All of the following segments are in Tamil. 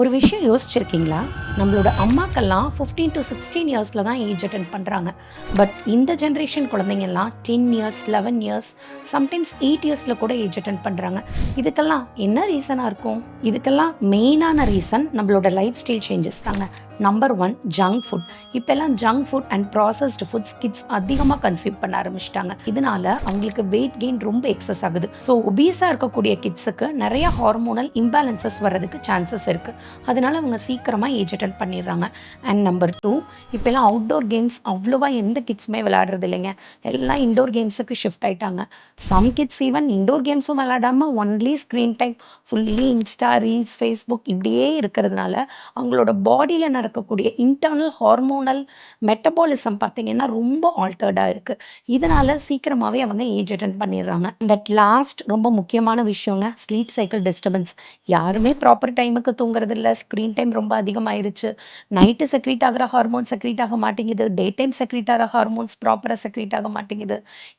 ஒரு விஷயம் யோசிச்சிருக்கீங்களா? நம்மளோட அம்மாக்கெல்லாம் 15 to 16 இயர்ஸ்ல தான் ஏஜ் அட்டெண்ட் பண்றாங்க. பட் இந்த ஜெனரேஷன் குழந்தைங்கலாம் 10 இயர்ஸ், 11 இயர்ஸ், சம்டைம்ஸ் 8 இயர்ஸ்ல கூட ஏஜ் அட்டெண்ட் பண்றாங்க. இதுக்கெல்லாம் என்ன ரீசனா இருக்கும்? இதுக்கெல்லாம் மெயினான ரீசன் நம்மளோட லைஃப் ஸ்டைல் சேஞ்சஸ் தாங்க. Number 1 junk food. இப்பல்லாம் junk food and processed foods kids அதிகமா கன்சியூம் பண்ண ஆரம்பிச்சுட்டாங்க. இதனால அவங்களுக்கு வெயிட் கெயின் ரொம்ப எக்ஸஸ் ஆகுது. ஸோ ஒபீஸா இருக்கக்கூடிய கிட்ஸுக்கு நிறைய ஹார்மோனல் இம்பேலன்சஸ் வர்றதுக்கு சான்சஸ் இருக்கு. அதனால அவங்க சீக்கிரமாக ஏஜ் அட்டன் பண்ணிடுறாங்க. அண்ட் நம்பர் 2, இப்போல்லாம் அவுட்டோர் கேம்ஸ் அவ்வளோவா எந்த கிட்ஸுமே விளையாடுறது இல்லைங்க. எல்லாம் இண்டோர் கேம்ஸுக்கு ஷிஃப்ட் ஆயிட்டாங்க. சம் கிட்ஸ் ஈவன் இண்டோர் கேம்ஸும் விளையாடாம only screen time, fully Insta, reels, Facebook இப்படியே இருக்கிறதுனால அவங்களோட பாடியில் நடக்கக்கூடிய இன்டர்னல் ஹார்மோனல் மெட்டபாலிசம் பார்த்தீங்கன்னா ரொம்ப ஆல்டர்டாக இருக்குது. இதனால சீக்கிரமாகவே அவங்க ஏஜ் அட்டன் பண்ணிடுறாங்க. தட் லாஸ்ட் ரொம்ப முக்கியமான விஷயங்க, ஸ்லீப் சைக்கிள் டிஸ்டர்பன்ஸ். யாருமே ப்ராப்பர் டைமுக்கு தூங்குறது இல்லை. ஸ்க்ரீன் டைம் ரொம்ப அதிகமாயிருச்சு. நைட்டு செக்ரீட் ஆகிற ஹார்மோன்ஸ் செக்ரீட் ஆக மாட்டேங்குது. டே டைம் செக்ரீட் ஆகிற ஹார்மோன்ஸ் ப்ராப்பராக செக்ரீட் ஆக மாட்டேங்குது.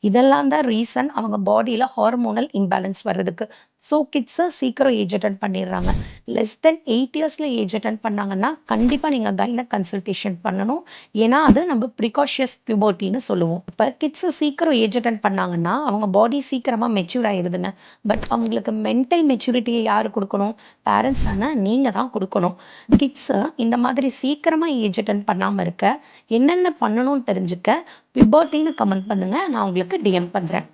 இதெல்லாம் தான் ரீசன் அவங்க பாடியில் ஹார்மோனல் இம்பேலன்ஸ் வர்றதுக்கு. ஸோ கிட்ஸை சீக்கிரம் ஏஜ் அட்டன் பண்ணிடுறாங்க. லெஸ் தென் 8 இயர்ஸில் ஏஜ் அட்டன் பண்ணாங்கன்னா கண்டிப்பாக நீங்கள் கைனை கன்சல்டேஷன் பண்ணணும். ஏன்னா அது நம்ம ப்ரிகாஷியஸ் பியூபர்ட்டின்னு சொல்லுவோம். இப்போ கிட்ஸு சீக்கிரம் ஏஜ் அட்டன் பண்ணாங்கன்னா அவங்க பாடி சீக்கிரமாக மெச்சூர் ஆயிடுதுங்க. பட் அவங்களுக்கு மென்டல் மெச்சூரிட்டியை யார் கொடுக்கணும்? பேரண்ட்ஸான நீங்கள் தான் கொடுக்கணும். கிட்ஸை இந்த மாதிரி சீக்கிரமாக ஏஜ் அட்டன் பண்ணாமல் இருக்க என்னென்ன பண்ணணும்னு தெரிஞ்சுக்க பியூபர்ட்டின்னு கமெண்ட் பண்ணுங்கள். நான் உங்களுக்கு டிஎம் பண்ணுறேன்.